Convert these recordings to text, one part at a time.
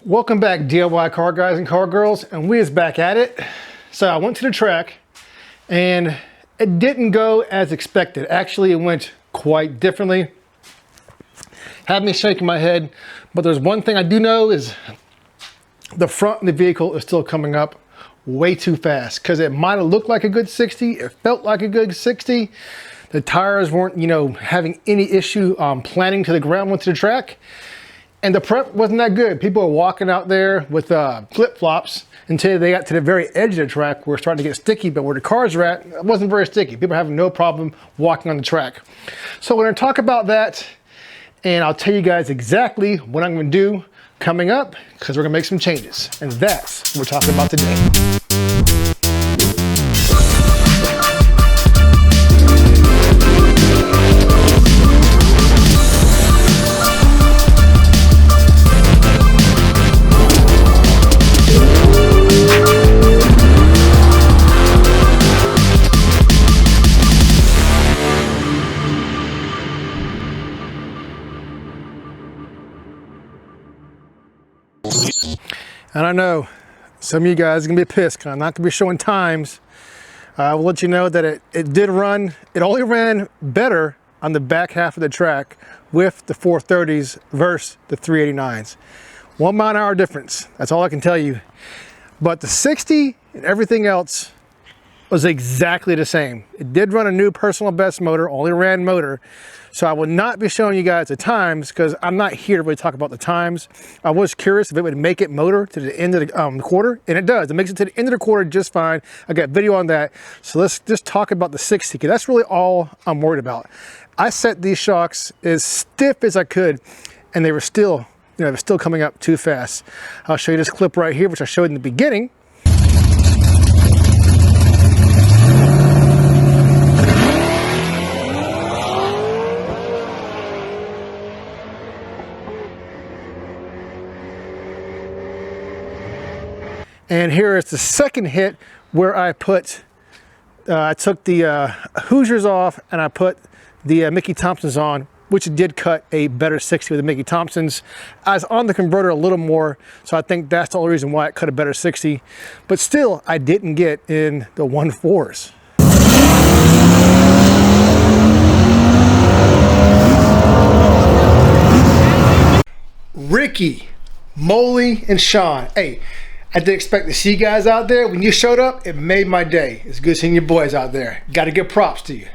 Welcome back, DIY car guys and car girls, and we is back at it. So I went to the track and it didn't go as expected. Actually, it went quite differently. Had me shaking my head, but there's one thing I do know is the front of the vehicle is still coming up way too fast, because it might have looked like a good 60, it felt like a good 60. The tires weren't, having any issue planting to the ground onto the track. And the prep wasn't that good. People were walking out there with flip-flops until they got to the very edge of the track where it's starting to get sticky, but where the cars were at, it wasn't very sticky. People were having no problem walking on the track. So we're gonna talk about that, and I'll tell you guys exactly what I'm gonna do coming up, because we're gonna make some changes. And that's what we're talking about today. And I know some of you guys are gonna be pissed because I'm not gonna be showing times. I will let you know that it did run, it only ran better on the back half of the track with the 430s versus the 389s. 1 mile an hour difference, that's all I can tell you. But the 60 and everything else was exactly the same. It did run a new personal best motor, only ran motor. So I will not be showing you guys the times because I'm not here to really talk about the times. I was curious if it would make it motor to the end of the quarter, and it does. It makes it to the end of the quarter just fine. I got video on that. So let's just talk about the 60, because that's really all I'm worried about. I set these shocks as stiff as I could, and they were still, they're still coming up too fast. I'll show you this clip right here, which I showed in the beginning. And here is the second hit where I put, I took the Hoosiers off and I put the Mickey Thompsons on, which did cut a better 60 with the Mickey Thompsons. I was on the converter a little more, so I think that's the only reason why it cut a better 60. But still, I didn't get in the 1.4s. Ricky, Molly, and Sean. Hey, I didn't expect to see you guys out there. When you showed up, it made my day. It's good seeing your boys out there. Got to give props to you.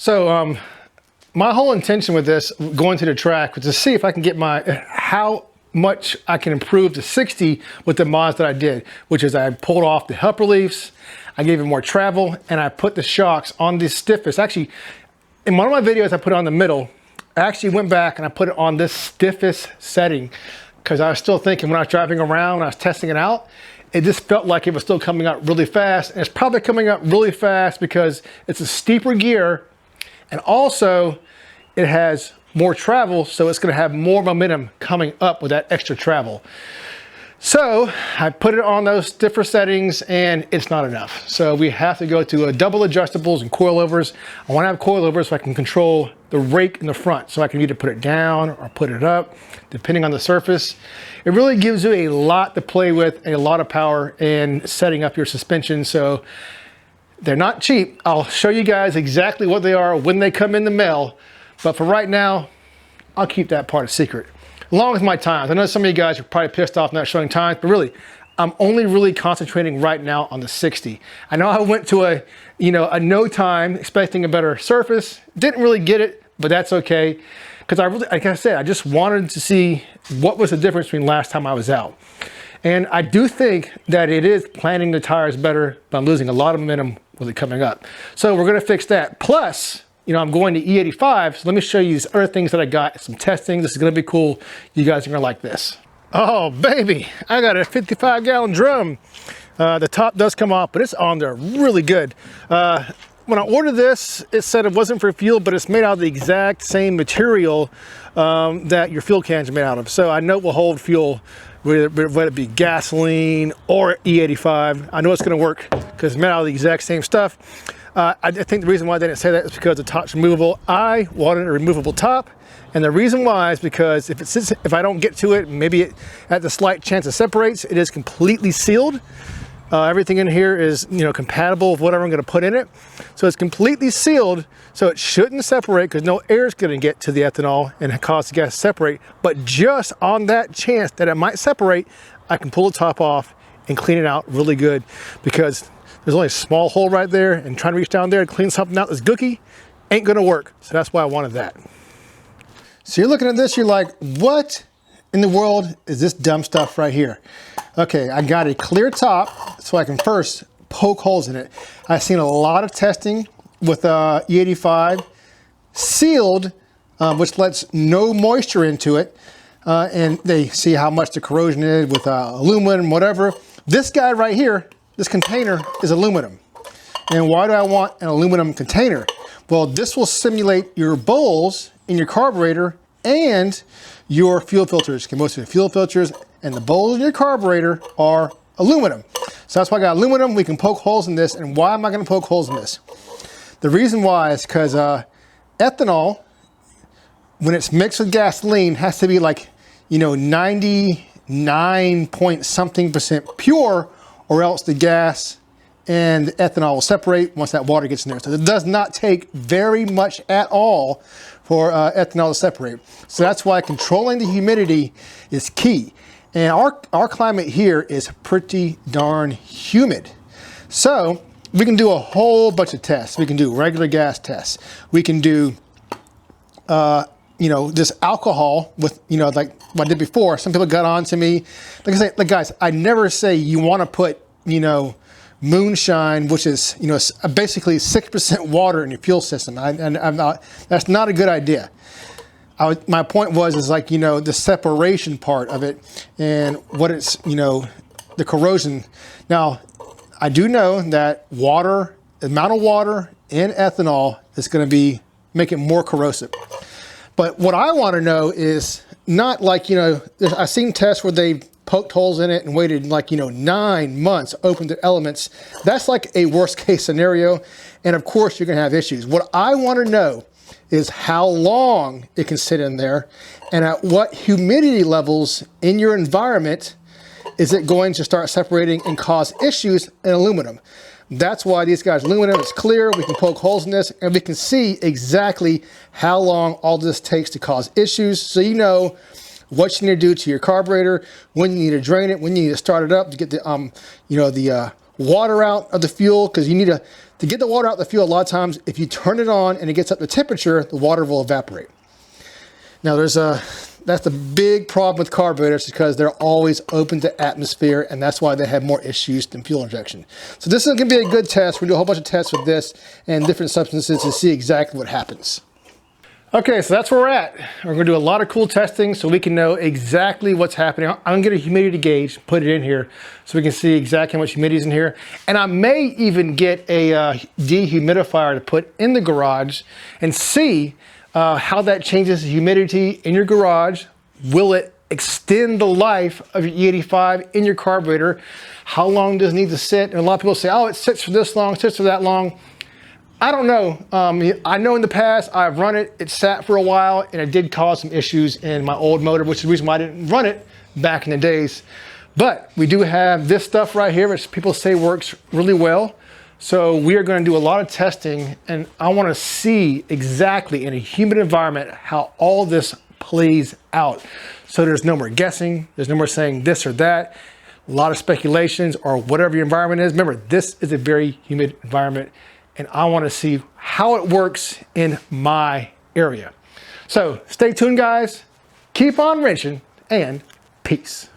So my whole intention with this going to the track was to see if I can get how much I can improve the 60 with the mods that I did, which is I pulled off the help reliefs, I gave it more travel, and I put the shocks on the stiffest. Actually, in one of my videos I put it on the middle. I actually went back and I put it on this stiffest setting because I was still thinking when I was driving around, when I was testing it out, it just felt like it was still coming up really fast. And it's probably coming up really fast because it's a steeper gear, and also it has more travel, so it's going to have more momentum coming up with that extra travel. So I put it on those different settings and it's not enough. So we have to go to double adjustables and coilovers. I want to have coilovers so I can control the rake in the front. So I can either put it down or put it up, depending on the surface. It really gives you a lot to play with, a lot of power in setting up your suspension. So they're not cheap. I'll show you guys exactly what they are when they come in the mail. But for right now, I'll keep that part a secret. Along with my times. I know some of you guys are probably pissed off not showing times, but really, I'm only really concentrating right now on the 60. I know I went to a no time expecting a better surface. Didn't really get it, but that's okay. Because like I said, I just wanted to see what was the difference between last time I was out. And I do think that it is planning the tires better, but I'm losing a lot of momentum with it coming up. So we're gonna fix that. Plus, I'm going to E85, so let me show you these other things that I got, some testing. This is gonna be cool. You guys are gonna like this. Oh, baby, I got a 55-gallon drum. The top does come off, but it's on there really good. When I ordered this, it said it wasn't for fuel, but it's made out of the exact same material that your fuel cans are made out of. So I know it will hold fuel, whether it be gasoline or E85. I know it's gonna work because it's made out of the exact same stuff. I think the reason why they didn't say that is because the top's removable. I wanted a removable top, and the reason why is because if I don't get to it, maybe it at the slight chance it separates, it is completely sealed. Everything in here is compatible with whatever I'm going to put in it, so it's completely sealed, so it shouldn't separate because no air is going to get to the ethanol and cause the gas to separate. But just on that chance that it might separate, I can pull the top off and clean it out really good, because there's only a small hole right there, and trying to reach down there and clean something out that's gooky ain't gonna work. So that's why I wanted that. So you're looking at this, you're like, what in the world is this dumb stuff right here? Okay, I got a clear top so I can first poke holes in it. I've seen a lot of testing with E85 sealed, which lets no moisture into it, and they see how much the corrosion is with aluminum, whatever. This guy right here, this container is aluminum. And why do I want an aluminum container? Well, this will simulate your bowls in your carburetor and your fuel filters. Because most of the fuel filters and the bowls in your carburetor are aluminum. So that's why I got aluminum. We can poke holes in this. And why am I going to poke holes in this? The reason why is because ethanol, when it's mixed with gasoline, has to be like 99 point something percent pure, or else the gas and the ethanol will separate once that water gets in there. So it does not take very much at all for ethanol to separate. So that's why controlling the humidity is key. And our climate here is pretty darn humid. So we can do a whole bunch of tests. We can do regular gas tests. We can do this alcohol with, like what I did before. Some people got on to me. Like I say, guys, I never say you want to put, moonshine, which is, basically 6% water in your fuel system. That's not a good idea. My point is like, the separation part of it and what it's, the corrosion. Now, I do know that the amount of water in ethanol is going to make it more corrosive. But what I want to know is not like, I've seen tests where they poked holes in it and waited 9 months, opened the elements. That's like a worst case scenario. And of course you're gonna have issues. What I wanna know is how long it can sit in there and at what humidity levels in your environment is it going to start separating and cause issues in aluminum. That's why these guys, aluminum is clear. We can poke holes in this and we can see exactly how long all this takes to cause issues. So you know what you need to do to your carburetor, when you need to drain it, when you need to start it up to get the water out of the fuel, because you need to get the water out of the fuel. A lot of times, if you turn it on and it gets up to temperature, the water will evaporate. Now, that's the big problem with carburetors, because they're always open to atmosphere, and that's why they have more issues than fuel injection. So this is going to be a good test. We're going to do a whole bunch of tests with this and different substances to see exactly what happens. Okay, so that's where we're at. We're gonna do a lot of cool testing so we can know exactly what's happening. I'm gonna get a humidity gauge, put it in here, so we can see exactly how much humidity is in here. And I may even get a dehumidifier to put in the garage and see how that changes the humidity in your garage. Will it extend the life of your E85 in your carburetor? How long does it need to sit? And a lot of people say, oh, it sits for this long, sits for that long. I don't know. I know in the past I've run it, it sat for a while, and it did cause some issues in my old motor, which is the reason why I didn't run it back in the days. But we do have this stuff right here, which people say works really well. So we are going to do a lot of testing, and I want to see exactly in a humid environment how all this plays out. So there's no more guessing. There's no more saying this or that. A lot of speculations or whatever your environment is. Remember, this is a very humid environment, and I want to see how it works in my area. So stay tuned, guys. Keep on wrenching, and peace.